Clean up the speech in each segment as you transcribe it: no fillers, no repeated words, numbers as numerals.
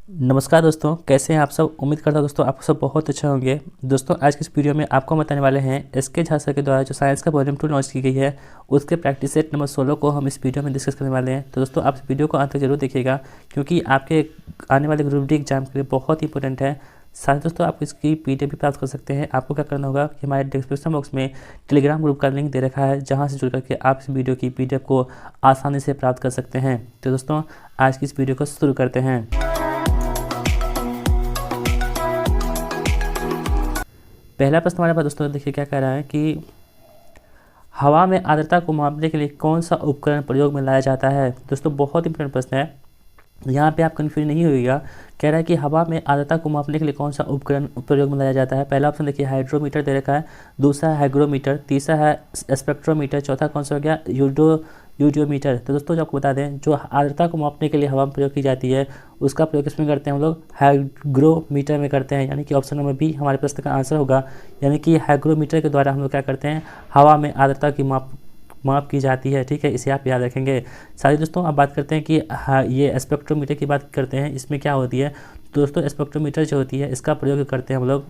नमस्कार दोस्तों, कैसे हैं आप सब। उम्मीद करता हूँ दोस्तों आप सब बहुत अच्छे होंगे। दोस्तों आज की इस वीडियो में आपको बताने वाले हैं एसके झा सर के द्वारा जो साइंस का वॉल्यूम 2 लॉन्च की गई है उसके प्रैक्टिस सेट नंबर 16 को हम इस वीडियो में डिस्कस करने वाले हैं। तो दोस्तों आप इस वीडियो को अंत तक जरूर देखिएगा क्योंकि आपके आने वाले ग्रुप डी एग्जाम के लिए बहुत इंपॉर्टेंट है। साथ ही दोस्तों आप इसकी पीडीएफ भी प्राप्त कर सकते हैं। आपको क्या करना होगा कि हमारे डिस्क्रिप्शन बॉक्स में टेलीग्राम ग्रुप का लिंक दे रखा है जहां से जुड़ करके आप इस वीडियो की पीडीएफ को आसानी से प्राप्त कर सकते हैं। तो दोस्तों आज की इस वीडियो को शुरू करते हैं। पहला प्रश्न हमारे पास दोस्तों देखिए क्या कह रहा है कि हवा में आर्द्रता को मापने के लिए कौन सा उपकरण प्रयोग में लाया जाता है। दोस्तों बहुत इंपॉर्टेंट प्रश्न है, यहाँ पे आप कन्फ्यूज नहीं होइएगा। कह रहा है कि हवा में आर्द्रता को मापने के लिए कौन सा उपकरण प्रयोग में लाया जाता है। पहला ऑप्शन देखिए हाइड्रोमीटर दे रखा है, दूसरा है हाइग्रोमीटर, तीसरा है स्पेक्ट्रोमीटर, चौथा कौन सा हो गया यूडियोमीटर। तो दोस्तों जो आपको बता दें जो आर्द्रता को मापने के लिए हवा में प्रयोग की जाती है उसका प्रयोग किसमें करते हैं हम लोग, हाइग्रोमीटर में करते हैं। यानी कि ऑप्शन नंबर बी हमारे प्रश्न का आंसर होगा। यानी कि हाइग्रोमीटर के द्वारा हम लोग क्या करते हैं, हवा में आर्द्रता की माप की जाती है। ठीक है, इसे आप याद रखेंगे। साथ दोस्तों अब बात करते हैं कि हाँ ये स्पेक्ट्रोमीटर की बात करते हैं, इसमें क्या होती है। तो दोस्तों स्पेक्ट्रोमीटर जो होती है इसका प्रयोग करते हैं हम लोग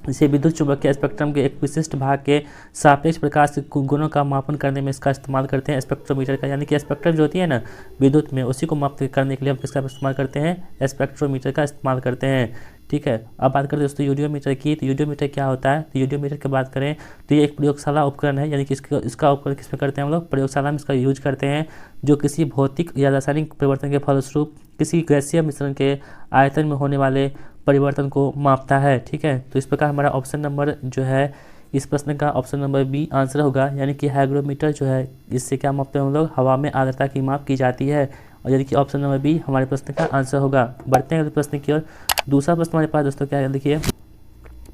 इसे विद्युत चुंबकीय स्पेक्ट्रम के एक विशिष्ट भाग के सापेक्ष प्रकाश के गुणों का मापन करने में इसका इस्तेमाल करते हैं स्पेक्ट्रोमीटर का। यानी कि स्पेक्ट्रम जो होती है ना विद्युत में, उसी को माप करने के लिए हम किसका इस्तेमाल करते हैं, स्पेक्ट्रोमीटर का इस्तेमाल करते हैं। ठीक है, अब बात करें दोस्तों यूडियोमीटर की। तो यूडियोमीटर क्या होता है, तो यूडियोमीटर की बात करें तो ये एक प्रयोगशाला उपकरण है। यानी कि इसका उपकरण किसमें करते हैं हम लोग, प्रयोगशाला में इसका यूज करते हैं, जो किसी भौतिक या रासायनिक परिवर्तन के फलस्वरूप किसी गैसीय मिश्रण के आयतन में होने वाले परिवर्तन को मापता है। ठीक है, तो इस प्रकार हमारा ऑप्शन नंबर जो है इस प्रश्न का ऑप्शन नंबर बी आंसर होगा। यानी कि हाइग्रोमीटर जो है इससे क्या मापते हैं हम लोग, हवा में आर्द्रता की माप की जाती है। और यानी कि ऑप्शन नंबर बी हमारे प्रश्न का आंसर होगा। बढ़ते हैं अगले प्रश्न की ओर। दूसरा प्रश्न हमारे पास दोस्तों क्या है, देखिए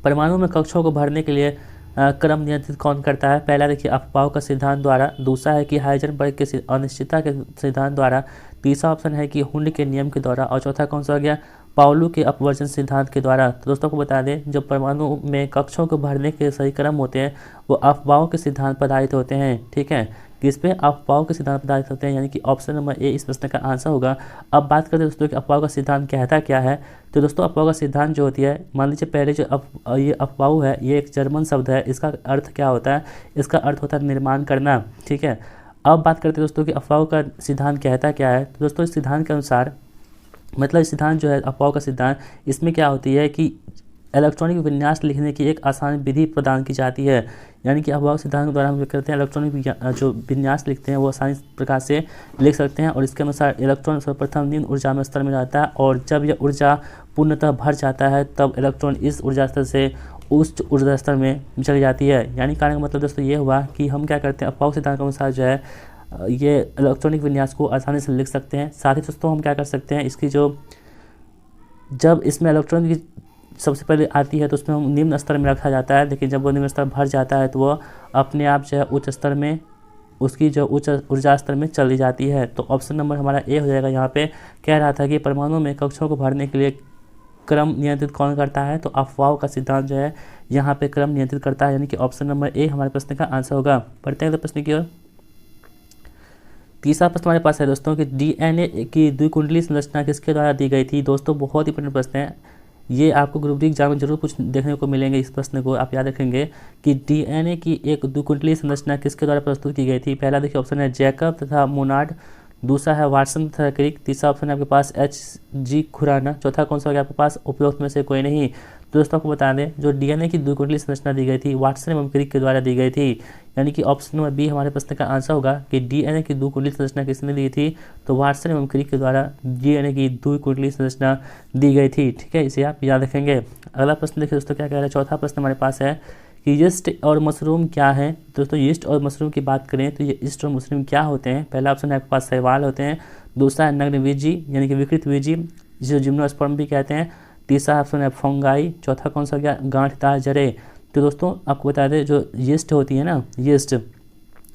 परमाणु में कक्षों को भरने के लिए क्रम नियंत्रित कौन करता है। पहला देखिए अफबाओ का सिद्धांत द्वारा, दूसरा है कि हाइजेनबर्ग के अनिश्चितता के सिद्धांत द्वारा, तीसरा ऑप्शन है कि हुंड के नियम के द्वारा, और चौथा कौन सा हो गया, पाउलू के अपवर्जन सिद्धांत के द्वारा। तो दोस्तों को बता दें जब परमाणु में कक्षों को भरने के सही क्रम होते हैं वो अफबाओ के सिद्धांत पर आधारित होते हैं। ठीक है, किस पे, अफवाहों के सिद्धांत पर आधारित होते हैं। यानी कि ऑप्शन नंबर ए इस प्रश्न का आंसर होगा। अब बात करते हैं दोस्तों कि अफवाह का सिद्धांत कहता क्या है। तो दोस्तों अफवाह का सिद्धांत जो होती है, मान लीजिए पहले जो ये अफवाह है ये एक जर्मन शब्द है, इसका अर्थ क्या होता है, इसका अर्थ होता है निर्माण करना। ठीक है, अब बात करते हैं दोस्तों कि अफवाह का सिद्धांत कहता क्या है। तो दोस्तों इस सिद्धांत के अनुसार, मतलब इस सिद्धांत जो है अफवाह का सिद्धांत, इसमें क्या होती है कि इलेक्ट्रॉनिक विन्यास लिखने की एक आसान विधि प्रदान की जाती है। यानी कि अफवाह सिद्धांत के द्वारा हम करते हैं इलेक्ट्रॉनिक जो विन्यास लिखते हैं वो आसानी प्रकार से लिख सकते हैं। और इसके अनुसार इलेक्ट्रॉन सर्वप्रथम निम्न ऊर्जा में स्तर में रहता है और जब यह ऊर्जा पूर्णतः भर जाता है तब इलेक्ट्रॉन इस ऊर्जा स्तर से उच्च ऊर्जा स्तर में चली जाती है। यानी कहने का मतलब दोस्तों ये हुआ कि हम क्या करते हैं अफवाह सिद्धांत के अनुसार जो है ये इलेक्ट्रॉनिक विन्यास को आसानी से लिख सकते हैं। साथ ही दोस्तों हम क्या कर सकते हैं, इसकी जो जब इसमें इलेक्ट्रॉन की सबसे पहले आती है तो उसमें हम निम्न स्तर में रखा जाता है, लेकिन जब वो निम्न स्तर भर जाता है तो वो अपने आप जो है उच्च स्तर में, उसकी जो उच्च ऊर्जा स्तर में चली जाती है। तो ऑप्शन नंबर हमारा ए हो जाएगा। यहाँ पे कह रहा था कि परमाणु में कक्षों को भरने के लिए क्रम नियंत्रित कौन करता है, तो अफवाह का सिद्धांत जो है यहाँ पे क्रम नियंत्रित करता है। यानी कि ऑप्शन नंबर ए हमारे प्रश्न का आंसर होगा। बढ़ते हैं प्रश्न की ओर। तीसरा प्रश्न हमारे पास है दोस्तों कि डीएनए की द्विकुंडली संरचना किसके द्वारा दी गई थी। दोस्तों बहुत ही इंपॉर्टेंट प्रश्न है, ये आपको ग्रुप डी एग्जाम में जरूर कुछ देखने को मिलेंगे। इस प्रश्न को आप याद रखेंगे कि डीएनए की एक द्विकुंडलीय संरचना किसके द्वारा प्रस्तुत की गई थी। पहला देखिए ऑप्शन है जैकब तथा मोनार्ड, दूसरा है वाटसन तथा क्रिक, तीसरा ऑप्शन है आपके पास एच.जी. खुराना, चौथा कौन सा हो गया आपके पास, उपरोक्त में से कोई नहीं। तो दोस्तों आपको बता दें जो डीएनए की द्विकुंडलीय संरचना दी गई थी वाटसन एवं क्रिक के द्वारा दी गई थी। यानी कि ऑप्शन नंबर बी हमारे प्रश्न का आंसर होगा कि डीएनए की द्विकुंडलीय संरचना किसने दी थी, तो वाटसन एवं क्रिक के द्वारा डीएनए की द्विकुंडलीय संरचना दी गई थी। ठीक है, इसे आप याद रखेंगे। अगला प्रश्न देखिए दोस्तों क्या कह रहा है। चौथा प्रश्न हमारे पास है कि यीस्ट और मशरूम क्या है। दोस्तों यीस्ट और मशरूम की बात करें तो ये यीस्ट और मशरूम क्या होते हैं। पहला ऑप्शन है आपके पास शैवाल होते हैं, दूसरा है नग्नबीजी यानी कि विकृतबीजी जिसे जिम्नोस्पर्म भी कहते हैं, तीसरा ऑप्शन है फंगाई, चौथा कौन सा हो गया, गांठदार जड़े। तो दोस्तों आपको बता दें जो यीस्ट होती है ना, यीस्ट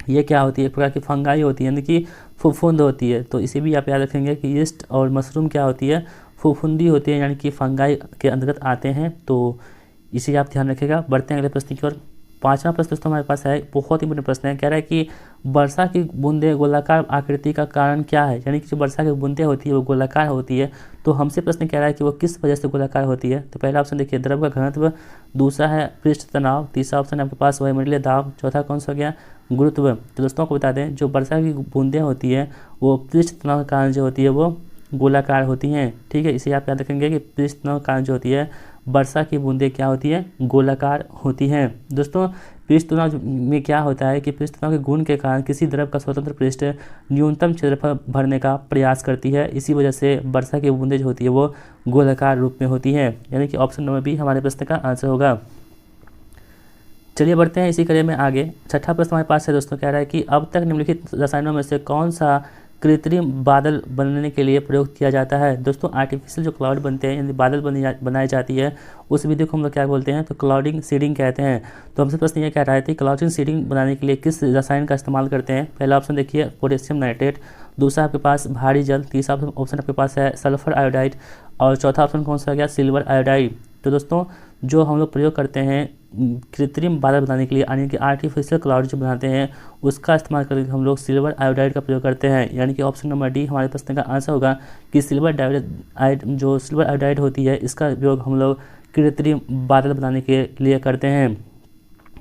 ये क्या होती है, एक प्रकार की फंगाई होती है यानी कि फफूंद होती है। तो इसे भी आप याद रखेंगे कि यीस्ट और मशरूम क्या होती है, फफूंदी होती है, यानी कि फंगाई के अंतर्गत आते हैं। तो इसे आप ध्यान रखिएगा। बढ़ते हैं अगले प्रश्न की ओर। 5वां प्रश्न दोस्तों हमारे पास है, बहुत ही इंपॉर्टेंट प्रश्न है। कह रहा है कि वर्षा की बूंदें गोलाकार आकृति का कारण क्या है, यानी कि जो वर्षा की बूंदें होती है वो गोलाकार होती है। तो हमसे प्रश्न कह रहा है कि वो किस वजह से गोलाकार होती है। तो पहला ऑप्शन देखिए द्रव का घनत्व, दूसरा है पृष्ठ तनाव, तीसरा ऑप्शन है आपके पास वायुमंडलीय दाब, चौथा कौन सा हो गया गुरुत्व। तो दोस्तों को बता दें जो वर्षा की बूंदें होती है वो पृष्ठ तनाव के कारण जो होती है वो गोलाकार होती हैं। ठीक है, इसे आप याद रखेंगे कि पृष्ठ तनाव के कारण जो होती है वर्षा की बूंदें क्या होती है गोलाकार होती हैं। दोस्तों पृष्ठ तनाव में क्या होता है कि पृष्ठ तनाव के गुण के कारण किसी द्रव का स्वतंत्र पृष्ठ न्यूनतम क्षेत्रफल भरने का प्रयास करती है, इसी वजह से वर्षा की बूंदें जो होती है वो गोलाकार रूप में होती हैं, यानी कि ऑप्शन नंबर बी हमारे प्रश्न का आंसर होगा। चलिए बढ़ते हैं इसी कड़ी में आगे। छठा प्रश्न हमारे पास है दोस्तों, कह रहा है कि अब तक निम्नलिखित रसायनों में से कौन सा कृत्रिम बादल बनने के लिए प्रयोग किया जाता है। दोस्तों आर्टिफिशियल जो क्लाउड बनते हैं यानी बादल बनाई जाती है उस विधि को हम लोग क्या बोलते हैं, तो क्लाउडिंग सीडिंग कहते हैं। तो हमसे प्रश्न ये कह रहा है कि क्लाउडिंग सीडिंग बनाने के लिए किस रसायन का इस्तेमाल करते हैं। पहला ऑप्शन देखिए पोटेशियम नाइट्रेट, दूसरा आपके पास भारी जल, तीसरा ऑप्शन आपके पास है सल्फर आयोडाइड और चौथा ऑप्शन कौन सा हो गया सिल्वर आयोडाइड। तो दोस्तों जो हम लोग प्रयोग करते हैं कृत्रिम बादल बनाने के लिए यानी कि आर्टिफिशियल क्लाउड जो बनाते हैं उसका इस्तेमाल करके हम लोग सिल्वर आयोडाइड का प्रयोग करते हैं, यानी कि ऑप्शन नंबर डी हमारे प्रश्न का आंसर होगा कि सिल्वर आयोडाइड होती है इसका उपयोग हम लोग कृत्रिम बादल बनाने के लिए करते हैं।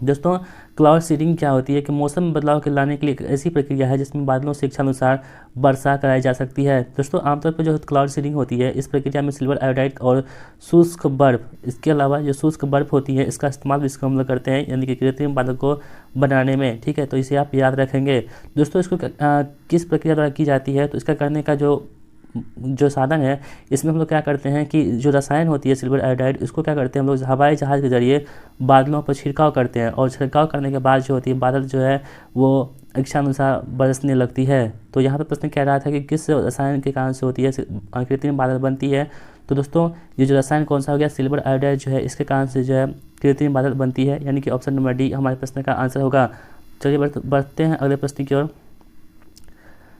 दोस्तों क्लाउड सीडिंग क्या होती है कि मौसम में बदलाव के लाने के लिए एक ऐसी प्रक्रिया है जिसमें बादलों से इच्छानुसार वर्षा कराई जा सकती है। दोस्तों आमतौर पर जो क्लाउड सीडिंग होती है इस प्रक्रिया में सिल्वर आयोडाइड और शुष्क बर्फ, इसके अलावा जो शुष्क बर्फ होती है इसका इस्तेमाल इसको हम लोग करते हैं यानी कि कृत्रिम बादल को बनाने में। ठीक है, तो इसे आप याद रखेंगे। दोस्तों इसको किस प्रक्रिया द्वारा की जाती है, तो इसका करने का जो साधन है इसमें हम लोग क्या करते हैं कि जो रसायन होती है सिल्वर आयोडाइड इसको क्या करते हैं हम लोग हवाई जहाज़ के जरिए बादलों पर छिड़काव करते हैं और छिड़काव करने के बाद जो होती है बादल जो है वो इच्छानुसार बरसने लगती है। तो यहाँ पर प्रश्न कह रहा था कि किस रसायन के कारण से होती है कृत्रिम बादल बनती है। तो दोस्तों ये जो रसायन कौन सा हो गया सिल्वर आयोडाइड जो है इसके कारण से जो है कृत्रिम बादल बनती है, यानी कि ऑप्शन नंबर डी हमारे प्रश्न का आंसर होगा। चलिए बढ़ते हैं अगले प्रश्न की ओर।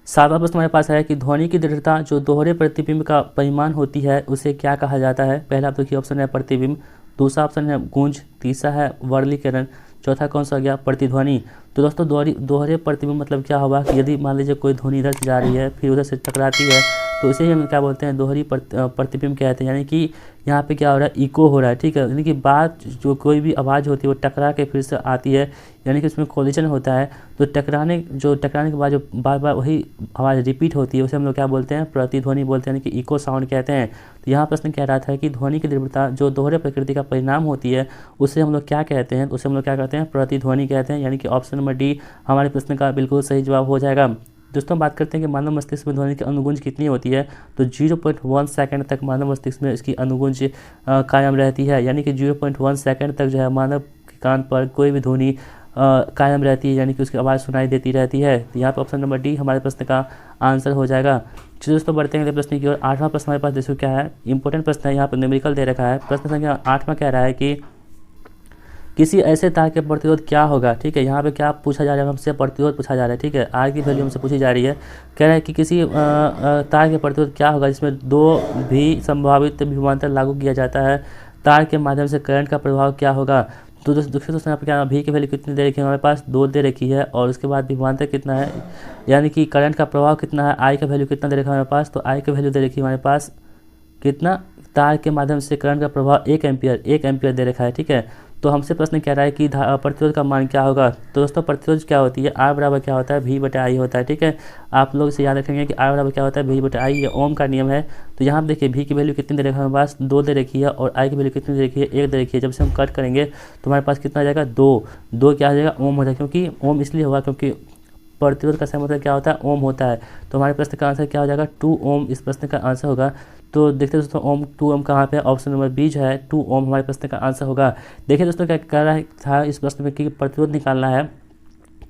7वां प्रश्न हमारे पास है कि ध्वनि की दृढ़ता जो दोहरे प्रतिबिंब का परिमाण होती है उसे क्या कहा जाता है। पहला तो देखिए ऑप्शन है प्रतिबिंब, दूसरा ऑप्शन है गूंज, तीसरा है वर्गीकरण, चौथा कौन सा हो गया प्रतिध्वनि। तो दोस्तों दोहरे प्रतिबिंब मतलब क्या होगा कि यदि मान लीजिए कोई ध्वनि इधर से जा रही है फिर उधर से टकराती है तो इसे हम क्या बोलते हैं दोहरी प्रतिबिंब कहते हैं, यानी कि यहाँ पे क्या हो रहा है इको हो रहा है। ठीक है, यानी कि बात जो कोई भी आवाज़ होती है वो टकरा के फिर से आती है, यानी कि उसमें कोलिजन होता है। तो टकराने के बाद जो बार बार वही आवाज़ रिपीट होती है उसे हम लोग क्या बोलते हैं प्रतिध्वनि बोलते हैं, यानी कि इको साउंड कहते हैं। तो यहाँ प्रश्न कह रहा था कि ध्वनि की तीव्रता जो दोहरे प्रकृति का परिणाम होती है उसे हम लोग क्या कहते हैं, उसे हम लोग क्या कहते हैं प्रतिध्वनि कहते हैं, यानी कि ऑप्शन नंबर डी हमारे प्रश्न का बिल्कुल सही जवाब हो जाएगा। दोस्तों बात करते हैं कि मानव मस्तिष्क में ध्वनि की अनुगूंज कितनी होती है, तो 0.1 सेकंड तक मानव मस्तिष्क में इसकी अनुगूंज कायम रहती है, यानी कि 0.1 सेकंड तक जो है मानव के कान पर कोई भी ध्वनि कायम रहती है, यानी कि उसकी आवाज़ सुनाई देती रहती है। तो यहाँ पर ऑप्शन नंबर डी हमारे प्रश्न का आंसर हो जाएगा। चलिए दोस्तों बढ़ते हैं अगले प्रश्न की ओर। 8वां प्रश्न हमारे पास देखो क्या है, इंपॉर्टेंट प्रश्न है, यहाँ पर न्यूमेरिकल दे रखा है। प्रश्न संख्या 8वां कह रहा है कि किसी ऐसे तार के प्रतिरोध क्या होगा। ठीक है, यहाँ पे क्या पूछा जा रहा है हमसे प्रतिरोध पूछा जा रहा है। ठीक है, आर की वैल्यू हमसे पूछी जा रही है। कह रहा है कि किसी तार के प्रतिरोध क्या होगा जिसमें 2 भी संभावित विभवांतर लागू किया जाता है, तार के माध्यम से करंट का प्रभाव क्या होगा। तो दोस्तों यहाँ पर क्या भी की वैल्यू कितनी दे रखी है हमारे पास 2 दे रखी है और उसके बाद विभवांतर कितना है यानी कि करंट का प्रभाव कितना है, आई का वैल्यू कितना दे रखा है हमारे पास, तो आई का वैल्यू दे रखी है हमारे पास कितना, तार के माध्यम से करंट का प्रभाव 1 एम्पियर दे रखा है। ठीक है, तो हमसे प्रश्न कह रहा है कि प्रतिरोध का मान क्या होगा। तो दोस्तों प्रतिरोध क्या होती है, आर बराबर क्या होता है V/I होता है। ठीक है, आप लोग इसे याद रखेंगे कि आर बराबर क्या होता है V/I, ये ओम का नियम है। तो यहाँ पर देखिए V की वैल्यू कितनी दे रखी है हमारे पास 2 दे रखी है और आई की वैल्यू कितनी दे रखी है 1 दे रखी है। जब से हम कट करेंगे तो हमारे पास कितना आ जाएगा 2 क्या आ जाएगा ओम हो जाएगा, क्योंकि ओम इसलिए होगा क्योंकि प्रतिरोध का सही मतलब क्या होता है ओम होता है। तो हमारे प्रश्न का आंसर क्या हो जाएगा 2 ओम इस प्रश्न का आंसर होगा। तो देखते हैं दोस्तों ओम 2 ओम कहाँ पे, ऑप्शन नंबर बी जो है 2 ओम हमारे प्रश्न का आंसर होगा। देखिए दोस्तों क्या कर रहा था इस प्रश्न में कि प्रतिरोध निकालना है,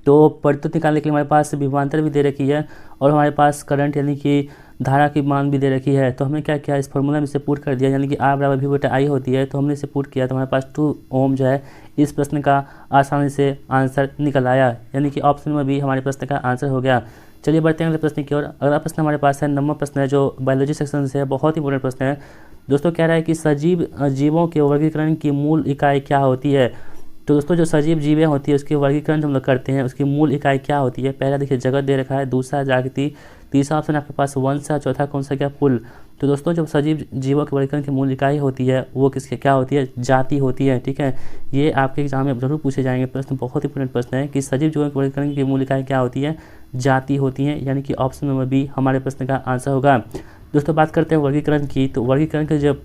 तो प्रतिरोध निकालने के लिए हमारे पास विभवांतर भी दे रखी है और हमारे पास करंट यानी कि धारा की मान भी दे रखी है। तो हमने क्या किया इस फॉर्मूला में इसे पुट कर दिया, यानी कि आर बराबर V/I होती है, तो हमने इसे पुट किया तो हमारे पास 2 ओम जो है इस प्रश्न का आसानी से आंसर निकल आया, यानी कि ऑप्शन नंबर बी हमारे प्रश्न का आंसर हो गया। चलिए बढ़ते हैं अगले प्रश्न की ओर। अगला प्रश्न हमारे पास है 9वां प्रश्न है जो बायोलॉजी सेक्शन से है, बहुत ही इंपॉर्टेंट प्रश्न है। दोस्तों कह रहा है कि सजीव जीवों के वर्गीकरण की मूल इकाई क्या होती है। तो दोस्तों जो सजीव जीवें होती है उसकी वर्गीकरण जो हम लोग करते हैं उसकी मूल इकाई क्या होती है। पहला देखिए जगत दे रखा है, दूसरा जागृति, तीसरा ऑप्शन आपके पास वंश है, चौथा कौन सा क्या कुल। तो दोस्तों जो सजीव जीवों के वर्गीकरण की मूल इकाई होती है वो किसके क्या होती है, जाति होती है। ठीक है, ये आपके एग्जाम में जरूर पूछे जाएंगे प्रश्न, बहुत इंपॉर्टेंट प्रश्न है कि सजीव जीवों के वर्गीकरण की मूल इकाई क्या होती है, जाति होती है, यानी कि ऑप्शन नंबर बी हमारे प्रश्न का आंसर होगा। दोस्तों बात करते हैं वर्गीकरण की, तो वर्गीकरण के जब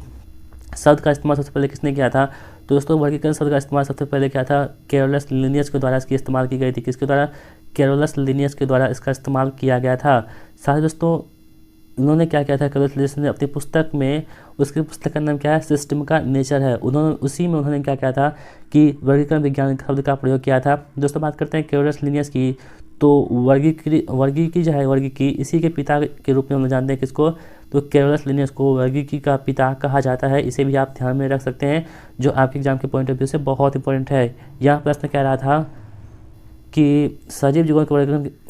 शब्द का इस्तेमाल सबसे पहले किसने किया था, तो दोस्तों वर्गीकरण शब्द का इस्तेमाल सबसे पहले क्या था, कैरोलस लिनियस के द्वारा इसकी इस्तेमाल की गई थी। किसके द्वारा, कैरोलस लिनियस के द्वारा इसका इस्तेमाल किया गया था। साथ ही दोस्तों उन्होंने क्या किया था, कैरोलस लिनियस ने अपनी पुस्तक में, उसकी पुस्तक का नाम क्या है, सिस्टम का नेचर है, उसी में उन्होंने क्या किया था कि वर्गीकरण विज्ञान शब्द का प्रयोग किया था। दोस्तों बात करते हैं कैरोलस लिनियस की, तो वर्गीकी जो है, वर्गीकी इसी के पिता के रूप में हम जानते हैं किसको, तो कैरोलस लिनियस को वर्गीकी का पिता कहा जाता है। इसे भी आप ध्यान में रख सकते हैं, जो आपके एग्जाम के पॉइंट ऑफ व्यू से बहुत इंपॉर्टेंट है। यहाँ प्रश्न कह रहा था कि सजीव जीवों के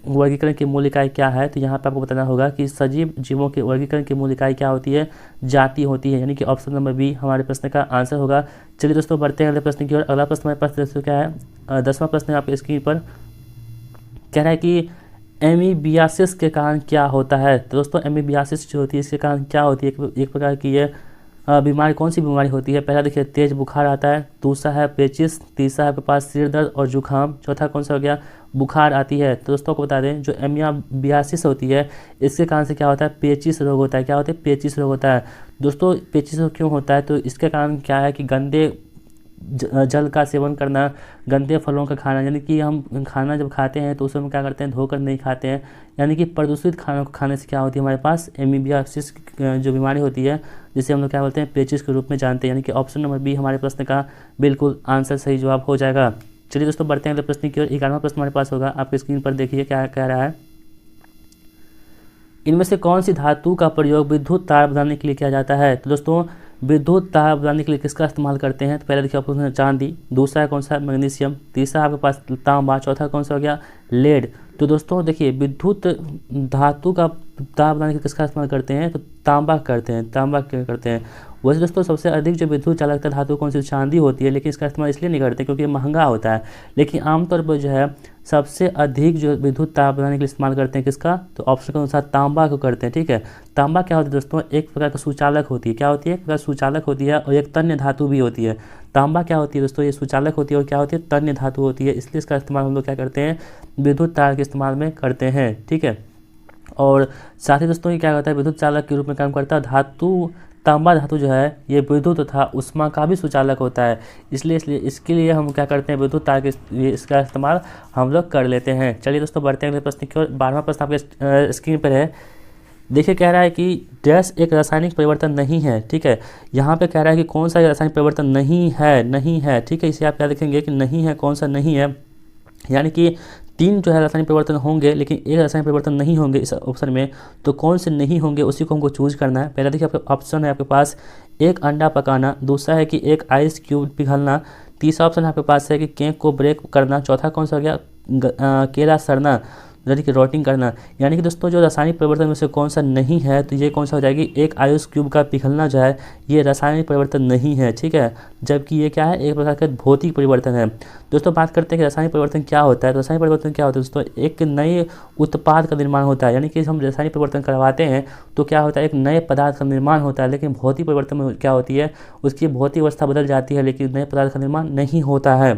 वर्गीकरण की मूल इकाई क्या है, तो यहाँ पर आपको बताना होगा कि सजीव जीवों के वर्गीकरण की मूल इकाई क्या होती है, जाति होती है, यानी कि ऑप्शन नंबर बी हमारे प्रश्न का आंसर होगा। चलिए दोस्तों बढ़ते हैं अगले प्रश्न की ओर। अगला प्रश्न हमारे पास दोस्तों क्या है, 10वां प्रश्न आपके स्क्रीन पर कह रहा है कि एमीबियासिस के कारण क्या होता है। तो दोस्तों एमीबियासिस जो होती है इसके कारण क्या होती है, एक प्रकार की ये बीमारी, कौन सी बीमारी होती है। पहला देखिए तेज बुखार आता है, दूसरा है पेचिस, तीसरा है आपके पास सिर दर्द और जुकाम, चौथा कौन सा हो गया, बुखार आती है। तो दोस्तों को बता दें जो एमीबियासिस होती है इसके कारण से क्या होता है, पेचिस रोग होता है। क्या होता है, पेचिस रोग होता है। दोस्तों पेचिस रोग क्यों होता है, तो इसके कारण क्या है कि गंदे जल का सेवन करना, गंदे फलों का खाना, यानी कि हम खाना जब खाते हैं तो उसमें हम क्या करते हैं, धोकर नहीं खाते हैं, यानी कि प्रदूषित खानों को खाने से क्या होती है हमारे पास एमीबियासिस जो बीमारी होती है, जिसे हम लोग क्या बोलते हैं, पेचिस के रूप में जानते हैं। यानी कि ऑप्शन नंबर बी हमारे प्रश्न का बिल्कुल आंसर सही जवाब हो जाएगा। चलिए दोस्तों बढ़ते हैं अगले प्रश्न की ओर। 11वां प्रश्न हमारे पास होगा, आपके स्क्रीन पर देखिए क्या कह रहा है, इनमें से कौन सी धातु का प्रयोग विद्युत तार बनाने के लिए किया जाता है। तो दोस्तों विद्युत तार बनाने के लिए किसका इस्तेमाल करते हैं, तो पहले देखिए ऑप्शन है चांदी, दूसरा है कौन सा, मैग्नीशियम, तीसरा आपके पास तांबा, चौथा कौन सा हो गया, लेड। तो दोस्तों देखिए विद्युत धातु का तार बनाने के लिए किसका इस्तेमाल करते हैं, तो तांबा करते हैं, तांबा करते हैं। वैसे दोस्तों सबसे अधिक जो विद्युत चालकता धातु कौन सी, चांदी होती है, लेकिन इसका इस्तेमाल इसलिए नहीं करते क्योंकि महंगा होता है। लेकिन आमतौर पर जो है सबसे अधिक जो विद्युत तार बनाने के लिए इस्तेमाल करते हैं किसका, तो ऑप्शन के अनुसार तांबा को करते हैं। ठीक है, तांबा क्या होती है दोस्तों, एक प्रकार का सुचालक होती है। क्या होती है, एक प्रकार सुचालक होती है और एक तन्य धातु भी होती है। तांबा क्या होती है दोस्तों, ये सुचालक होती है और क्या होती है, तन्य धातु होती है। इसलिए इसका इस्तेमाल हम लोग क्या करते हैं, विद्युत तार के इस्तेमाल में करते हैं। ठीक है, और साथ ही दोस्तों ये क्या करता है, विद्युत चालक के रूप में काम करता है। धातु तांबा धातु जो है ये विद्युत तथा उष्मा का भी सुचालक होता है, इसलिए इसके लिए हम क्या करते हैं, विद्युत तार के इसका इस्तेमाल हम लोग कर लेते हैं। चलिए दोस्तों बढ़ते हैं अगले प्रश्न की ओर। 12वां प्रश्न आपके स्क्रीन पर है, देखिए कह रहा है कि डैश एक रासायनिक परिवर्तन नहीं है। ठीक है, यहाँ पे कह रहा है कि कौन सा रासायनिक परिवर्तन नहीं है। ठीक है, इसे आप क्या देखेंगे कि नहीं है, कौन सा नहीं है, यानी कि 3 जो है रासायनिक परिवर्तन होंगे लेकिन एक रासायनिक परिवर्तन नहीं होंगे इस ऑप्शन में, तो कौन से नहीं होंगे उसी को हमको चूज करना है। पहला देखिए आपका ऑप्शन है आपके पास एक अंडा पकाना, दूसरा है कि एक आइस क्यूब पिघलना, तीसरा ऑप्शन आपके पास है कि केक को ब्रेक करना, चौथा कौन सा हो गया, केला सड़ना, यानी कि रोटिंग करना। यानी कि दोस्तों जो रासायनिक परिवर्तन में से कौन सा नहीं है, तो ये कौन सा हो जाएगी, एक आइस क्यूब का पिघलना जो है ये रासायनिक परिवर्तन नहीं है। ठीक है, जबकि ये क्या है, एक प्रकार का भौतिक परिवर्तन है। दोस्तों बात करते हैं कि रासायनिक परिवर्तन क्या होता है। तो रासायनिक परिवर्तन क्या होता है दोस्तों, एक नए उत्पाद का निर्माण होता है, यानी कि हम रासायनिक परिवर्तन करवाते हैं तो क्या होता है, एक नए पदार्थ का निर्माण होता है। लेकिन भौतिक परिवर्तन में क्या होती है, उसकी भौतिक अवस्था बदल जाती है लेकिन नए पदार्थ का निर्माण नहीं होता है।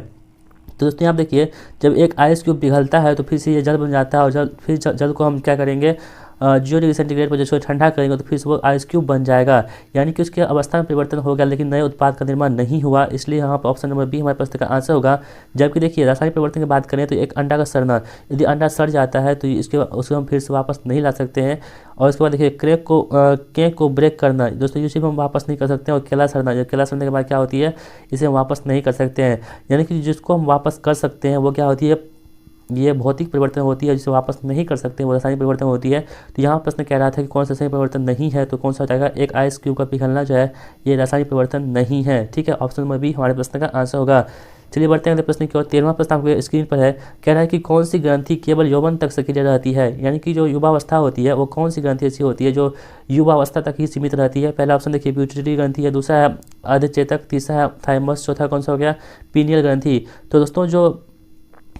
तो दोस्तों आप देखिए जब एक आइस क्यूब पिघलता है तो फिर से ये जल बन जाता है, और फिर जल को हम क्या करेंगे, 0 डिग्री सेंटीग्रेड पर जब ठंडा करेंगे तो फिर से वो आइस क्यूब बन जाएगा, यानी कि उसके अवस्था में परिवर्तन हो गया लेकिन नए उत्पाद का निर्माण नहीं हुआ। इसलिए यहाँ पर ऑप्शन नंबर बी हमारे प्रश्न का आंसर होगा। जबकि देखिए रासायनिक परिवर्तन की बात करें तो एक अंडा का सड़ना, यदि अंडा सड़ जाता है तो उसको हम फिर से वापस नहीं ला सकते हैं। और उसके बाद देखिए केक को ब्रेक करना, दोस्तों इसे हम वापस नहीं कर सकते हैं। और केला सड़ना, जब केला सड़ने के बाद क्या होती है, इसे हम वापस नहीं कर सकते हैं। यानी कि जिसको हम वापस कर सकते हैं वो क्या होती है, ये भौतिक परिवर्तन होती है, जिसे वापस नहीं कर सकते वो रासायनिक परिवर्तन होती है। तो यहाँ प्रश्न कह रहा था कि कौन सा रासायनिक परिवर्तन नहीं है, तो कौन सा हो जाएगा, एक आइस क्यूब का पिघलना जो है ये रासायनिक परिवर्तन नहीं है। ठीक है, ऑप्शन नंबर बी हमारे प्रश्न का आंसर होगा। चलिए बढ़ते हैं अगले प्रश्न की ओर। 13वां प्रश्न आपके स्क्रीन पर है, कह रहा है कि कौन सी ग्रंथि केवल यौवन तक सक्रिय रहती है, यानी कि जो युवावस्था होती है वो कौन सी ग्रंथि ऐसी होती है जो युवावस्था तक ही सीमित रहती है। पहला ऑप्शन देखिए प्यूटरी ग्रंथि है, दूसरा है अधिचेतक, तीसरा है थाइमस, चौथा कौन सा हो गया पीनियल ग्रंथि। तो दोस्तों जो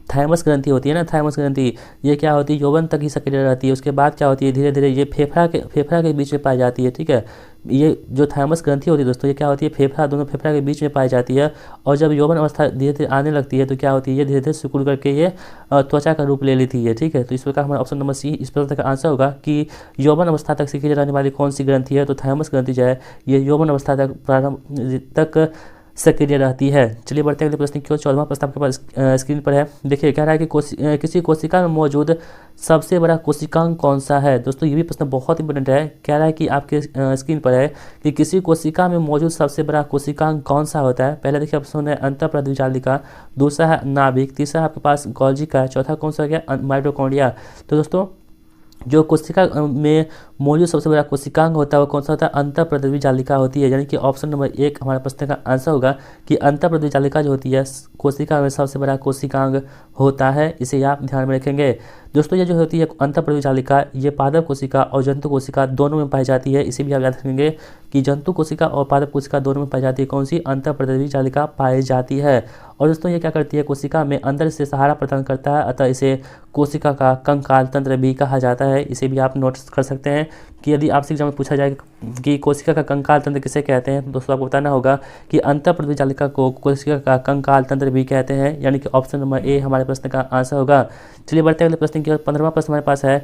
थाइमस ग्रंथि होती है ना, थाइमस ग्रंथि ये क्या होती है यौवन तक ही सक्रिय रहती है, उसके बाद क्या होती है धीरे धीरे ये फेफड़ा के बीच में पाई जाती है। ठीक है, ये जो थाइमस ग्रंथि होती है दोस्तों ये क्या होती है दोनों फेफड़ा के बीच में पाई जाती है। और जब यौवन अवस्था धीरे धीरे आने लगती है तो क्या होती है ये धीरे धीरे सिकुड़ करके ये त्वचा का रूप ले लेती है। ठीक है, तो इस प्रकार हमारा ऑप्शन नंबर सी इस प्रश्न का आंसर होगा कि यौवन अवस्था तक सक्रिय रहने वाली कौन सी ग्रंथि है, तो थाइमस ग्रंथि जो है ये यौवन अवस्था तक प्रारंभ तक सक्रिय रहती है। चलिए बढ़ते हैं अगले प्रश्न की ओर। 14वां प्रश्न आपके पास स्क्रीन पर है। देखिए कह रहा है कि किसी कोशिका में मौजूद सबसे बड़ा कोशिकांग कौन सा है। दोस्तों ये भी प्रश्न बहुत इंपॉर्टेंट है। कह रहा है कि आपके स्क्रीन पर है कि किसी कोशिका में मौजूद सबसे बड़ा कोशिकांग कौन सा होता है। पहले देखिए ऑप्शन है अंतःप्रद्विजालिका, दूसरा है नाभिक, तीसरा आपके पास गोल्गी का, चौथा कौन सा हो गया माइटोकॉन्ड्रिया। तो दोस्तों जो कोशिका में मौजूद सबसे बड़ा कोशिकांग होता है वो कौन सा होता है अंतःप्रद्विजालिका होती है। यानी कि ऑप्शन नंबर 1 हमारे प्रश्न का आंसर होगा कि अंतःप्रद्विजालिका जो होती है कोशिका में सबसे बड़ा कोशिकांग होता है, इसे आप ध्यान में रखेंगे। दोस्तों ये जो होती है अंतःप्रद्विजालिका ये पादप कोशिका और जंतु कोशिका दोनों में पाई जाती है, इसे भी आप याद रखेंगे कि जंतु कोशिका और पादप कोशिका दोनों में पाई जाती है कौन सी अंतःप्रद्विजालिका पाई जाती है। और दोस्तों ये क्या करती है कोशिका में अंदर से सहारा प्रदान करता है, अतः इसे कोशिका का कंकाल तंत्र भी कहा जाता है, इसे भी आप नोटिस कर सकते हैं कि यदि आपसे एग्जाम में पूछा जाए कि कोशिका का कंकाल तंत्र किसे कहते हैं तो दोस्तों आपको बताना होगा कि अंतःप्रद्विजालिका को कोशिका का कंकाल तंत्र भी कहते हैं, यानी कि ऑप्शन नंबर ए हमारे प्रश्न का आंसर होगा। चलिए बढ़ते हैं अगले प्रश्न की ओर। 15वां प्रश्न हमारे पास है।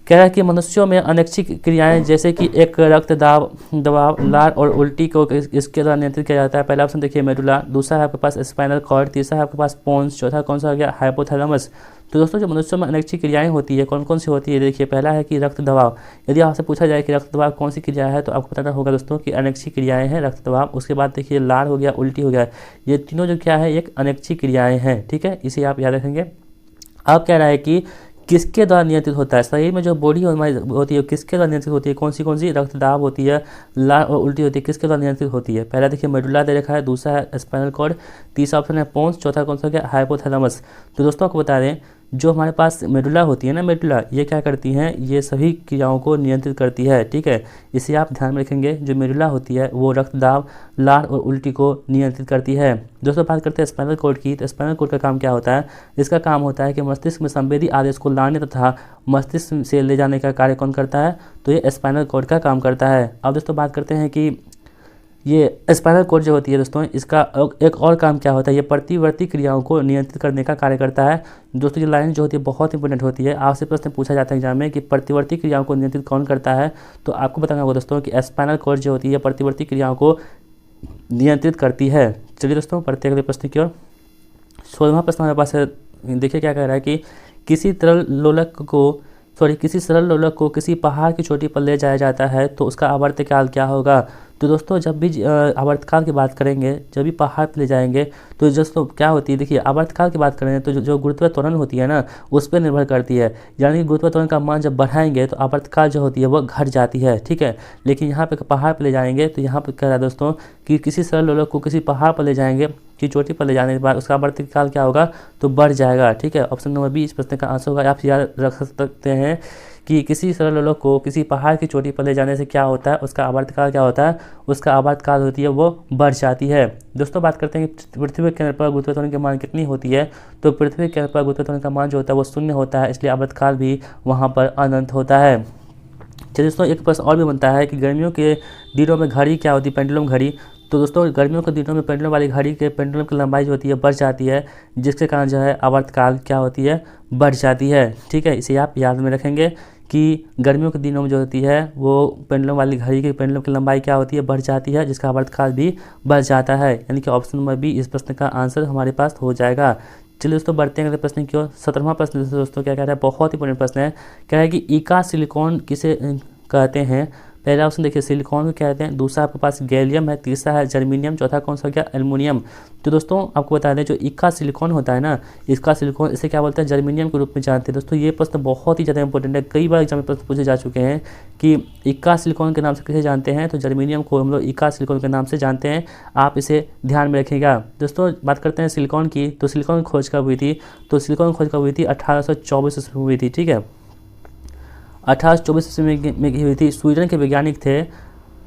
कह रहा है कि मनुष्यों में अनैच्छिक क्रियाएं जैसे कि एक रक्तदाब, दबाव, लार और उल्टी को इसके द्वारा नियंत्रित किया जाता है। पहला ऑप्शन देखिए मेडुला, दूसरा है आपके पास स्पाइनल कॉर्ड, तीसरा है आपके पास पोन्स, चौथा कौन सा हो गया हाइपोथैलेमस। तो दोस्तों जो मनुष्यों में अनैच्छिक क्रियाएं होती है कौन कौन सी होती है देखिए पहला है कि रक्त दबाव। यदि आपसे पूछा जाए कि रक्त दबाव कौन सी क्रिया है तो आपको बताना होगा दोस्तों कि अनैच्छिक क्रियाएं हैं रक्त दबाव। उसके बाद देखिए लार हो गया, उल्टी हो गया, ये तीनों जो क्या है एक अनैच्छिक क्रियाएं हैं। ठीक है, इसे आप याद रखेंगे। अब कह रहा है कि किसके द्वारा नियंत्रित होता है, शरीर में जो बॉडी हमारी होती है किसके द्वारा नियंत्रित होती है, कौन सी रक्तदाब होती है, लार और उल्टी होती है किसके द्वारा नियंत्रित होती है। पहला देखिए मेडुला दे रखा है, दूसरा है स्पाइनल कॉर्ड, तीसरा ऑप्शन है पोन्स, चौथा कौन सा गया हाइपोथैलेमस। तो दोस्तों आपको बता दें जो हमारे पास मेडुला होती है ना, मेडुला ये क्या करती हैं ये सभी क्रियाओं को नियंत्रित करती है। ठीक है, इसे आप ध्यान में रखेंगे। जो मेडुला होती है वो रक्तदाब, लार और उल्टी को नियंत्रित करती है। दोस्तों बात करते हैं स्पाइनल कॉर्ड की। तो स्पाइनल कॉर्ड का काम क्या होता है, इसका काम होता है कि मस्तिष्क में संवेदी आदेश को लाने तथा मस्तिष्क से ले जाने का कार्य कौन करता है, तो ये स्पाइनल कॉर्ड का काम करता है। अब दोस्तों बात करते हैं कि ये स्पाइनल कॉर्ड जो होती है दोस्तों इसका एक और काम क्या होता है, ये प्रतिवर्ती क्रियाओं को नियंत्रित करने का कार्य करता है। दोस्तों ये लाइन जो होती है बहुत इंपॉर्टेंट होती है, आपसे प्रश्न पूछा जाता है एग्जाम में कि प्रतिवर्ती क्रियाओं को नियंत्रित कौन करता है, तो आपको बताना होगा दोस्तों कि स्पाइनल कॉर्ड जो होती है प्रतिवर्ती क्रियाओं को नियंत्रित करती है। चलिए दोस्तों बढ़ते अगले प्रश्न की ओर। 16वां प्रश्न हमारे पास है। देखिए क्या कह रहा है कि किसी सरल लोलक को किसी पहाड़ की चोटी पर ले जाया जाता है तो उसका आवर्तकाल क्या होगा। तो दोस्तों जब भी आवर्तकाल की बात करेंगे, जब भी पहाड़ पर ले जाएंगे तो दोस्तों क्या होती है देखिए आवर्तकाल की बात करें तो जो गुरुत्व त्वरण होती है ना उस पर निर्भर करती है। यानी कि गुरुत्व त्वरण का मान जब बढ़ाएंगे तो आवर्तकाल जो होती है वो घट जाती है। ठीक है, लेकिन यहाँ पे पहाड़ पर ले जाएंगे तो यहाँ पर कह रहा है दोस्तों कि किसी सरल लोलक को किसी पहाड़ पर ले जाएंगे की चोटी पर ले जाने के बाद उसका आवर्तकाल क्या होगा तो बढ़ जाएगा। ठीक है, ऑप्शन नंबर बी इस प्रश्न का आंसर होगा। आप याद रख सकते हैं कि किसी सरल लोलक को किसी पहाड़ की चोटी पर ले जाने से क्या होता है, उसका आवर्तकाल क्या होता है, उसका आवर्तकाल होती है वो बढ़ जाती है। दोस्तों बात करते हैं कि पृथ्वी के केंद्र पर गुरुत्व त्वरण की मान कितनी होती है, तो पृथ्वी के केंद्र पर गुरुत्व त्वरण का मान जो होता है वो 0 होता है, इसलिए आवर्तकाल भी वहाँ पर अनंत होता है। चलिए दोस्तों एक प्रश्न और भी बनता है कि गर्मियों के दिनों में घड़ी क्या होती है, पेंडुलम घड़ी। तो दोस्तों गर्मियों के दिनों में पेंडुलम वाली घड़ी के पेंडुलम की लंबाई जो होती है बढ़ जाती है, जिसके कारण जो है आवर्तकाल क्या होती है बढ़ जाती है। ठीक है, इसे आप याद में रखेंगे कि गर्मियों के दिनों में जो होती है वो पेंडुलम वाली घड़ी के पेंडुलम की लंबाई क्या होती है बढ़ जाती है, जिसका आवर्तकाल भी बढ़ जाता है। यानी कि ऑप्शन नंबर बी इस प्रश्न का आंसर हमारे पास हो जाएगा। चलिए दोस्तों बढ़ते हैं अगले प्रश्न की ओर। 17वां प्रश्न दोस्तों क्या कह रहा है, बहुत इंपॉर्टेंट प्रश्न है। कह रहा है कि ईका सिलिकॉन किसे कहते हैं। पहला ऑप्शन देखिए सिलिकॉन को कहते हैं, दूसरा आपके पास गैलियम है, तीसरा है जर्मीनियम, चौथा कौन सा हो गया एल्युमिनियम। तो दोस्तों आपको बता दें जो इक्का सिलिकॉन होता है ना, इसका सिलिकॉन इसे क्या बोलते हैं जर्मीनियम के रूप में जानते हैं। दोस्तों ये प्रश्न बहुत ही ज़्यादा इंपॉर्टेंट है, कई बार एग्जाम में प्रश्न पूछे जा चुके हैं कि इक्का सिलिकॉन के नाम से किसे जानते हैं, तो जर्मीनियम को हम लोग इक्का सिलिकॉन के नाम से जानते हैं। आप इसे ध्यान में रखिएगा। दोस्तों बात करते हैं सिलिकॉन की, तो सिलिकॉन की खोज कब हुई थी, तो सिलिकॉन की खोज कब हुई थी 1824 ईस्वी में हुई थी। ठीक है, 1824 ईस्वी में हुई थी। स्वीडन के वैज्ञानिक थे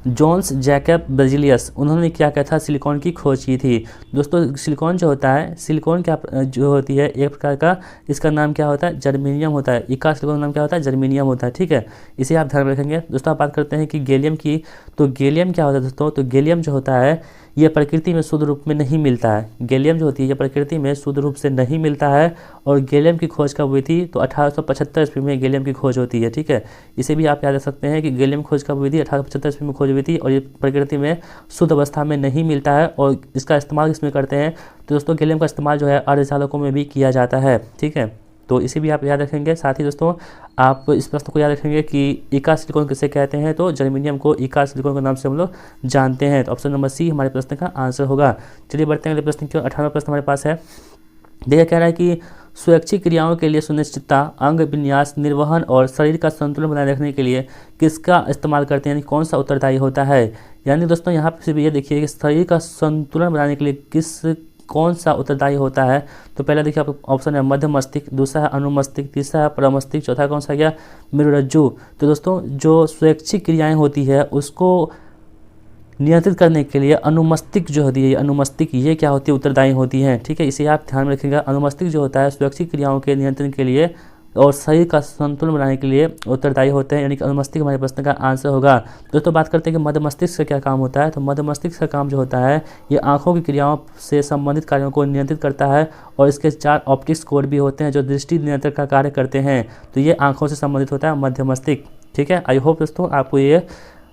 जॉन्स जैकब बेज़िलियस, उन्होंने क्या किया था, सिलिकॉन की खोज की थी। दोस्तों सिलिकॉन जो होता है, सिलिकॉन क्या जो होती है एक प्रकार का, इसका नाम क्या होता है, जर्मेनियम होता है। इका सिलिकॉन का नाम क्या होता है, जर्मेनियम होता है। ठीक है, इसे आप ध्यान में रखेंगे। दोस्तों आप बात करते हैं कि गैलियम की, तो गैलियम क्या होता है दोस्तों, तो गैलियम जो होता है ये प्रकृति में शुद्ध रूप में नहीं मिलता है। गैलियम जो होती है ये प्रकृति में शुद्ध रूप से नहीं मिलता है। और गैलियम की खोज कब हुई थी, तो 1875 ईस्वी में गैलियम की खोज होती है। ठीक है, इसे भी आप याद रख सकते हैं कि गैलियम खोज कब हुई थी, 1875 ईस्वी में खोज हुई थी। और ये प्रकृति में शुद्ध अवस्था में नहीं मिलता है। और इसका इस्तेमाल किसमें करते हैं, तो दोस्तों गैलियम का इस्तेमाल जो है अर्धचालकों में भी किया जाता है। ठीक है, तो इसे भी आप याद रखेंगे। साथ ही दोस्तों आप इस प्रश्न को याद रखेंगे कि इका सिलिकॉन किसे कहते हैं, तो जर्मेनियम को इका सिलिकॉन के नाम से हम लोग जानते हैं। तो ऑप्शन नंबर सी हमारे प्रश्न का आंसर होगा। चलिए बढ़ते हैं अगले प्रश्न की ओर। 18वां प्रश्न हमारे पास है। देखिए कह रहा है कि स्वैच्छिक क्रियाओं के लिए सुनिश्चितता, अंग विन्यास, निर्वहन और शरीर का संतुलन बनाए रखने के लिए किसका इस्तेमाल करते हैं, यानी कौन सा उत्तरदायी होता है। यानी दोस्तों यहाँ पर सिर्फ ये देखिए कि शरीर का संतुलन बनाने के लिए कौन सा उत्तरदायी होता है। तो पहला देखिए आपको ऑप्शन है मध्य मस्तिष्क, दूसरा है अनुमस्तिष्क, तीसरा है परमस्तिष्क, चौथा कौन सा गया, मेरुरज्जु। तो दोस्तों जो स्वैच्छिक क्रियाएं होती है उसको नियंत्रित करने के लिए अनुमस्तिष्क जो होती है, अनुमस्तिष्क ये क्या होती है, उत्तरदायी होती है। ठीक है, इसे आप ध्यान में रखिएगा। अनुमस्तिष्क जो होता है स्वैच्छिक क्रियाओं के नियंत्रण के लिए और शरीर का संतुलन बनाने के लिए उत्तरदायी होते हैं, यानी कि अनुमस्तिष्क हमारे प्रश्न का आंसर होगा। दोस्तों बात करते हैं कि मध्य मस्तिष्क का क्या काम होता है। तो मध्य मस्तिष्क का काम जो होता है ये आंखों की क्रियाओं से संबंधित कार्यों को नियंत्रित करता है। और इसके 4 ऑप्टिक्स कोड भी होते हैं जो दृष्टि नियंत्रण का कार्य करते हैं। तो ये आंखों से संबंधित होता है मध्य मस्तिष्क। ठीक है, आई होप दोस्तों आपको ये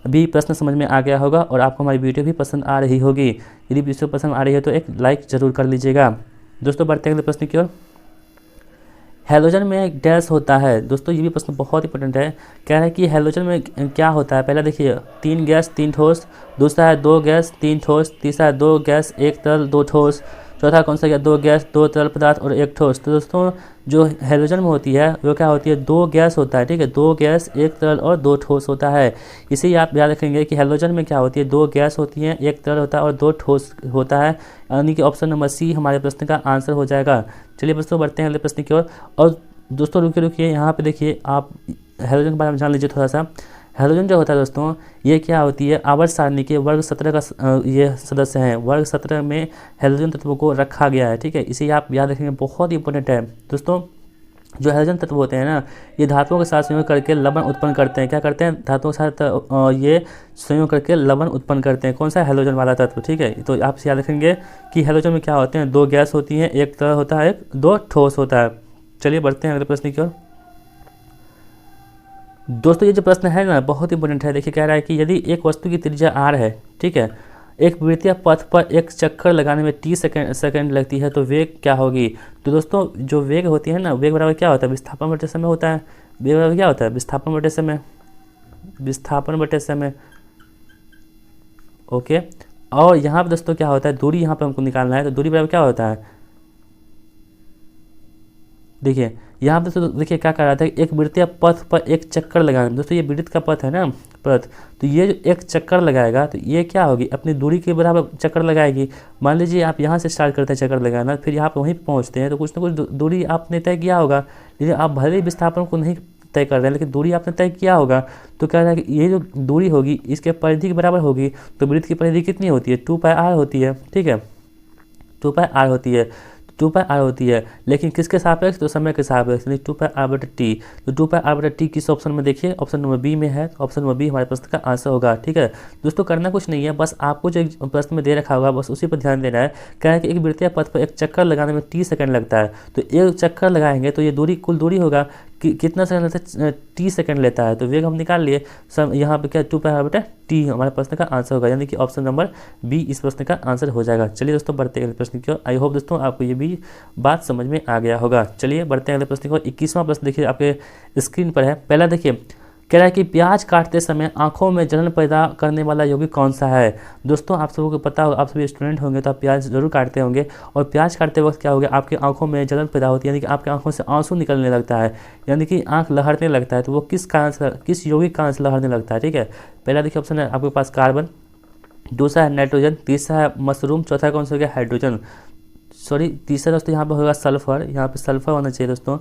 भी प्रश्न समझ में आ गया होगा और आपको हमारी वीडियो भी पसंद आ रही होगी। यदि वीडियो पसंद आ रही है तो एक लाइक जरूर कर लीजिएगा। दोस्तों बढ़ते हैं अगले प्रश्न की ओर। हैलोजन में एक डैश होता है। दोस्तों ये भी प्रश्न बहुत इंपॉर्टेंट है। कह रहा है कि हैलोजन में क्या होता है। पहला देखिए 3 गैस 3 ठोस, दूसरा है 2 गैस 3 ठोस, तीसरा है 2 गैस 1 तरल 2 ठोस, चौथा कौन सा गया 2 गैस 2 तरल पदार्थ और 1 ठोस। तो दोस्तों जो हैलोजन में होती है वो क्या होती है, 2 गैस होता है। ठीक है, 2 गैस 1 तरल और 2 ठोस होता है। इसे ही आप याद रखेंगे कि हैलोजन में क्या होती है, 2 गैस होती हैं, 1 तरल होता है और 2 ठोस होता है, यानी कि ऑप्शन नंबर सी हमारे प्रश्न का आंसर हो जाएगा। चलिए दोस्तों बढ़ते हैं अगले प्रश्न की ओर। और दोस्तों रुकिए यहाँ पे देखिए, आप हैलोजन के बारे में जान लीजिए थोड़ा सा। हैलोजन जो होता है दोस्तों ये क्या होती है, आवर्त सारणी के वर्ग 17 का ये सदस्य हैं। वर्ग 17 में हैलोजन तत्वों को रखा गया है। ठीक है, इसे आप याद रखेंगे, बहुत ही इंपॉर्टेंट है। दोस्तों जो हैलोजन तत्व होते हैं ना ये धातुओं के साथ संयोग करके लवण उत्पन्न करते हैं। क्या करते हैं, धातुओं के साथ ये संयोग करके लवण उत्पन्न करते हैं। कौन सा, हैलोजन वाला तत्व। ठीक है, तो आप याद रखेंगे कि हैलोजन में क्या होते हैं, 2 गैस होती हैं, 1 तरल होता है, 2 ठोस होता है। चलिए बढ़ते हैं अगले प्रश्न की ओर। दोस्तों ये जो प्रश्न है ना बहुत इंपॉर्टेंट है। देखिए कह रहा है कि यदि एक वस्तु की त्रिज्या r है, ठीक है, एक वृत्तीय पथ पर एक चक्कर लगाने में t सेकंड लगती है तो वेग क्या होगी। तो दोस्तों जो वेग होती है ना, वेग बराबर क्या होता है, विस्थापन बटे समय होता है। वेग बराबर क्या होता है, विस्थापन बटे समय, विस्थापन बटे समय। ओके, और यहाँ पर दोस्तों क्या होता है, दूरी यहाँ पर हमको निकालना है। तो दूरी बराबर क्या होता है, देखिए यहाँ पे तो देखिए क्या कर रहा था, एक वृत्तीय पथ पर एक चक्कर लगाना। दोस्तों ये वृत्त का पथ है ना, पथ, तो ये जो एक चक्कर लगाएगा तो ये क्या होगी, अपनी दूरी के बराबर चक्कर लगाएगी। मान लीजिए आप यहाँ से स्टार्ट करते हैं चक्कर लगाना, फिर यहाँ पर वहीं पहुँचते हैं तो कुछ ना कुछ दूरी आपने तय किया होगा। लेकिन आप भले ही विस्थापन को नहीं तय कर रहे हैं लेकिन दूरी आपने तय किया होगा। तो कह रहा है कि ये जो दूरी होगी इसके परिधि के बराबर होगी। तो वृत्त की परिधि कितनी होती है, 2πr होती है। ठीक है, 2πr होती है, 2πr होती है, लेकिन किसके सापेक्ष, तो समय के सापेक्ष, यानी 2πr/t। तो 2πr/t किस ऑप्शन में, देखिए ऑप्शन नंबर बी में है। ऑप्शन नंबर बी हमारे प्रश्न का आंसर होगा। ठीक है दोस्तों, करना कुछ नहीं है, बस आपको जो प्रश्न में दे रखा होगा बस उसी पर ध्यान देना है। कह रहा है कि एक वृत्तीय पथ पर एक चक्कर लगाने में t सेकंड लगता है। तो एक चक्कर लगाएंगे तो ये दूरी, कुल दूरी होगा कि कितना सेकंड लेता है, t सेकंड लेता है। तो वेग हम निकाल लिए, सब यहाँ पे क्या 2πr/t हमारे प्रश्न का आंसर होगा, यानी कि ऑप्शन नंबर बी इस प्रश्न का आंसर हो जाएगा। चलिए दोस्तों बढ़ते हैं अगले प्रश्न की ओर। आई होप दोस्तों आपको ये भी बात समझ में आ गया होगा। चलिए बढ़ते हैं अगले प्रश्न की ओर। 21वां प्रश्न देखिए आपके स्क्रीन पर है। पहला देखिए कह रहा है कि प्याज काटते समय आंखों में जलन पैदा करने वाला यौगिक कौन सा है। दोस्तों आप सबको पता होगा, आप सभी स्टूडेंट होंगे तो आप प्याज जरूर काटते होंगे, और प्याज काटते वक्त क्या होगा, आपकी आंखों में जलन पैदा होती है, यानी कि आपकी आंखों से आंसू निकलने लगता है, यानी कि आंख लहरने लगता है। तो वो किस कारण से, किस यौगिक कारण से लहरने लगता है। ठीक है, पहला देखिए ऑप्शन है आपके पास कार्बन, दूसरा है नाइट्रोजन, तीसरा है मशरूम, चौथा कौन सा हो गया हाइड्रोजन, सॉरी तीसरा दोस्तों यहाँ पर होगा सल्फर, यहाँ पे सल्फर होना चाहिए दोस्तों।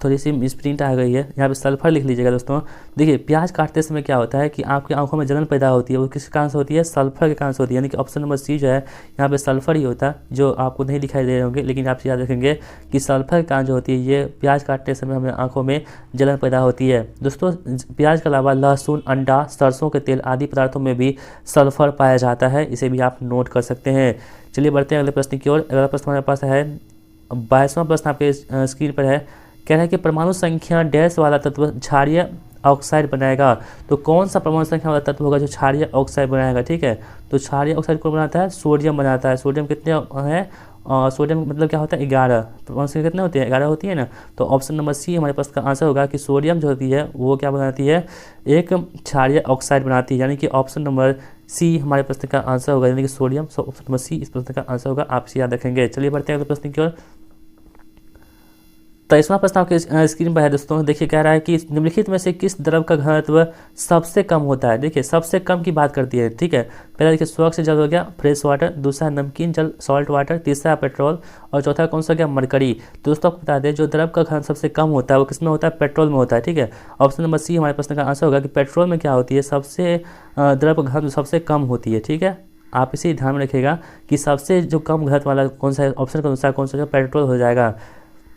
थोड़ी सी मिसप्रिंट आ गई है, यहाँ पे सल्फर लिख लीजिएगा दोस्तों। देखिए प्याज काटते समय क्या होता है कि आपकी आंखों में जलन पैदा होती है, वो किस कारण से होती है? सल्फर के कारण से होती है, यानी कि ऑप्शन नंबर सी जो है यहाँ पे सल्फर ही होता है, जो आपको नहीं दिखाई दे रहे होंगे, लेकिन आप याद रखेंगे कि सल्फर के कारण जो होती है ये प्याज काटते समय हमें आंखों में जलन पैदा होती है। दोस्तों प्याज के अलावा लहसुन, अंडा, सरसों के तेल आदि पदार्थों में भी सल्फर पाया जाता है, इसे भी आप नोट कर सकते हैं। चलिए बढ़ते हैं अगले प्रश्न की ओर। अगला प्रश्न हमारे पास है 22वां प्रश्न आपके स्क्रीन पर है। कह रहा है कि परमाणु संख्या डैश वाला तत्व क्षारीय ऑक्साइड बनाएगा। तो कौन सा परमाणु संख्या वाला तत्व होगा जो क्षारीय ऑक्साइड बनाएगा? ठीक है, तो क्षारीय ऑक्साइड कौन बनाता है? सोडियम बनाता है। सोडियम कितने है? सोडियम मतलब क्या होता है? 11। परमाणु संख्या कितने होती है? 11 होती है ना। तो ऑप्शन नंबर सी हमारे पास का आंसर होगा कि सोडियम जो होती है वो क्या बनाती है? एक क्षारीय ऑक्साइड बनाती है, यानी कि ऑप्शन नंबर सी हमारे प्रश्न का आंसर होगा, यानी कि sodium. So option number C इस प्रश्न का आंसर होगा, आप याद रखेंगे। चलिए बढ़ते हैं अगले प्रश्न की ओर। 23वां प्रश्न आपके स्क्रीन पर है दोस्तों। देखिए कह रहा है कि निम्नलिखित में से किस द्रव का घनत्व सबसे कम होता है? देखिए सबसे कम की बात करती है, ठीक है। पहला देखिए स्वच्छ जल हो गया, फ्रेश वाटर, दूसरा नमकीन जल सॉल्ट वाटर, तीसरा पेट्रोल, और चौथा कौन सा हो गया? मरकरी। तो दोस्तों आपको बता दें जो द्रव का घनत्व सबसे कम होता है वो किसमें होता है? पेट्रोल में होता है, ठीक है। ऑप्शन नंबर सी हमारे प्रश्न का आंसर होगा कि पेट्रोल में क्या होती है? सबसे द्रव का घनत्व सबसे कम होती है, ठीक है। आप इसे ध्यान में रखिएगा कि सबसे जो कम घनत्व वाला कौन सा है, ऑप्शन के अनुसार कौन सा? पेट्रोल हो जाएगा।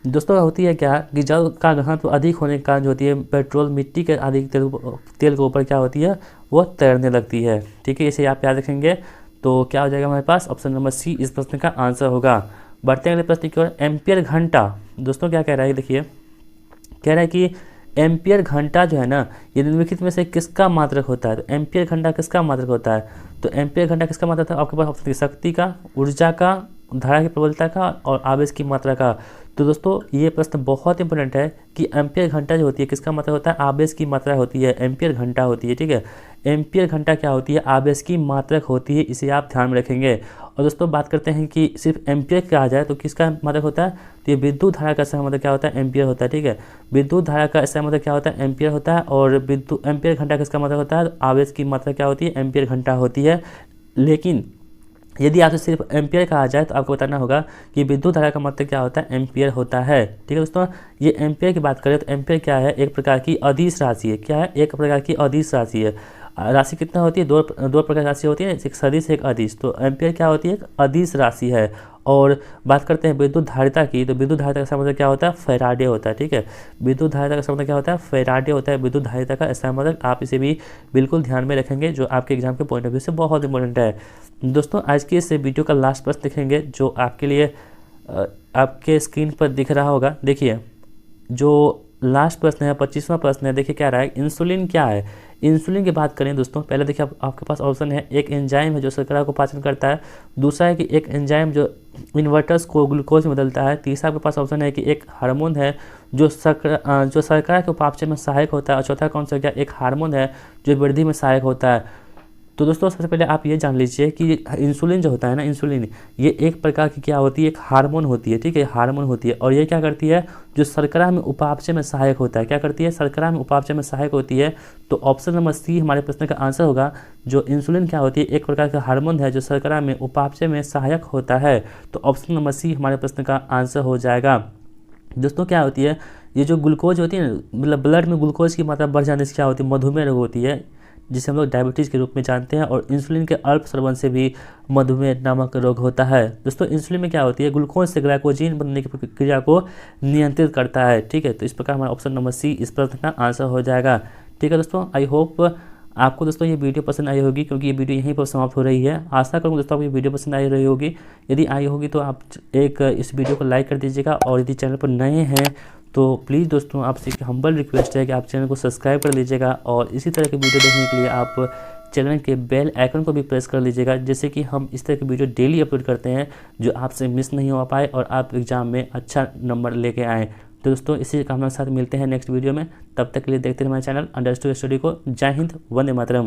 दोस्तों होती है क्या कि जल का घनत्व अधिक होने के कारण जो होती है पेट्रोल मिट्टी के अधिक तेल के ऊपर क्या होती है? वो तैरने लगती है, ठीक है। इसे आप याद रखेंगे। तो क्या हो जाएगा हमारे पास? ऑप्शन नंबर सी इस प्रश्न का आंसर होगा। बढ़ते हैं अगले प्रश्न की ओर। एम्पियर घंटा। दोस्तों क्या कह रहा है? देखिए कह रहा है कि एम्पियर घंटा जो है ना ये निम्नलिखित में से किसका मात्रक होता है? तो एम्पियर घंटा किसका मात्रक होता है? तो एम्पियर घंटा किसका मात्रक था? आपके पास ऑप्शन शक्ति का, ऊर्जा का, धारा की प्रबलता का और आवेश की मात्रा का। तो दोस्तों ये प्रश्न बहुत इंपॉर्टेंट है कि एम्पियर घंटा जो होती है किसका मात्रा होता है? आवेश की मात्रा होती है, एम्पियर घंटा होती है, ठीक है। एम्पियर घंटा क्या होती है? आवेश की मात्रक होती है, इसे आप ध्यान में रखेंगे। और दोस्तों बात करते हैं कि सिर्फ एम्पियर कहा जाए तो किसका मात्रक होता है? तो ये विद्युत धारा का मतलब क्या होता है? एम्पियर होता है, ठीक है। विद्युत धारा का ऐसा मतलब क्या होता है? एम्पियर होता है। और विद्युत एम्पियर घंटा किसका मात्रक होता है? आवेश की मात्रा क्या होती है? एम्पियर घंटा होती है। लेकिन यदि आपसे सिर्फ एम्पियर कहा जाए तो आपको बताना होगा कि विद्युत धारा का मतलब क्या होता है? एम्पियर होता है, ठीक है दोस्तों। ये एम्पियर की बात करें तो एम्पियर क्या है? एक प्रकार की अदिश राशि है। क्या है? एक प्रकार की अदिश राशि है। राशि कितना होती है? दो प्रकार की राशि होती है, एक सदिश एक अदिश। तो एम्पियर क्या होती है? एक अदिश राशि है। और बात करते हैं विद्युत धारिता की, तो विद्युत धारिता का मतलब क्या होता है? फैराडे होता है, ठीक है। विद्युत धारिता का मतलब क्या होता है? फैराडे होता है विद्युत धारिता का ऐसा मतलब। आप इसे भी बिल्कुल ध्यान में रखेंगे, जो आपके एग्जाम के पॉइंट ऑफ व्यू से बहुत इंपॉर्टेंट है। दोस्तों आज के इस वीडियो का लास्ट प्रश्न देखेंगे जो आपके लिए आपके स्क्रीन पर दिख रहा होगा। देखिए जो लास्ट प्रश्न है 25वां प्रश्न है। देखिए क्या रहा है? इंसुलिन क्या है? इंसुलिन की बात करें दोस्तों, पहले देखिए आपके पास ऑप्शन है, एक एंजाइम है जो शर्करा को पाचन करता है, दूसरा है कि एक एंजाइम जो इन्वर्टर्स को ग्लूकोज में बदलता है, तीसरा आपके पास ऑप्शन है कि एक हार्मोन है जो शर्करा के उपापचय में सहायक होता है, और चौथा कौन सा? क्या एक हार्मोन है जो वृद्धि में सहायक होता है। तो दोस्तों सबसे पहले आप ये जान लीजिए कि इंसुलिन जो होता है ना, इंसुलिन ये एक प्रकार की क्या होती है? एक हार्मोन होती है, ठीक है, हार्मोन होती है। और ये क्या करती है? जो शर्करा में उपापचय में सहायक होता है। क्या करती है? शर्करा में उपापचय में सहायक होती है। तो ऑप्शन नंबर सी हमारे प्रश्न का आंसर होगा। जो इंसुलिन क्या होती है? एक प्रकार का हार्मोन है जो शर्करा में उपापचय में सहायक होता है। तो ऑप्शन नंबर सी हमारे प्रश्न का आंसर हो जाएगा। दोस्तों क्या होती है? ये जो ग्लूकोज होती है, मतलब ब्लड में ग्लूकोज की मात्रा बढ़ जाने से क्या होती है? मधुमेह रोग होती है, जिसे हम लोग डायबिटीज़ के रूप में जानते हैं। और इंसुलिन के अल्प स्रवण से भी मधुमेह नामक रोग होता है। दोस्तों इंसुलिन में क्या होती है? ग्लूकोज से ग्लाइकोजीन बनने की प्रक्रिया को नियंत्रित करता है, ठीक है। तो इस प्रकार हमारा ऑप्शन नंबर सी इस प्रश्न का आंसर हो जाएगा, ठीक है दोस्तों। आई होप आपको दोस्तों ये वीडियो पसंद आई होगी, क्योंकि ये वीडियो यहीं पर समाप्त हो रही है। आशा करूँगा दोस्तों आपको ये वीडियो पसंद आई रही होगी। यदि आई होगी तो आप इस वीडियो को लाइक कर दीजिएगा, और यदि चैनल पर नए हैं तो प्लीज़ दोस्तों आपसे एक हम्बल रिक्वेस्ट है कि आप चैनल को सब्सक्राइब कर लीजिएगा, और इसी तरह के वीडियो देखने के लिए आप चैनल के बेल आइकन को भी प्रेस कर लीजिएगा, जिससे कि हम इस तरह के वीडियो डेली अपलोड करते हैं जो आपसे मिस नहीं हो पाए और आप एग्जाम में अच्छा नंबर लेके आएँ। तो दोस्तों इसी कामना के साथ मिलते हैं नेक्स्ट वीडियो में। तब तक के लिए देखते रहिए हमारे चैनल अंडरस्टूड स्टडी को। जय हिंद, वंदे मातरम।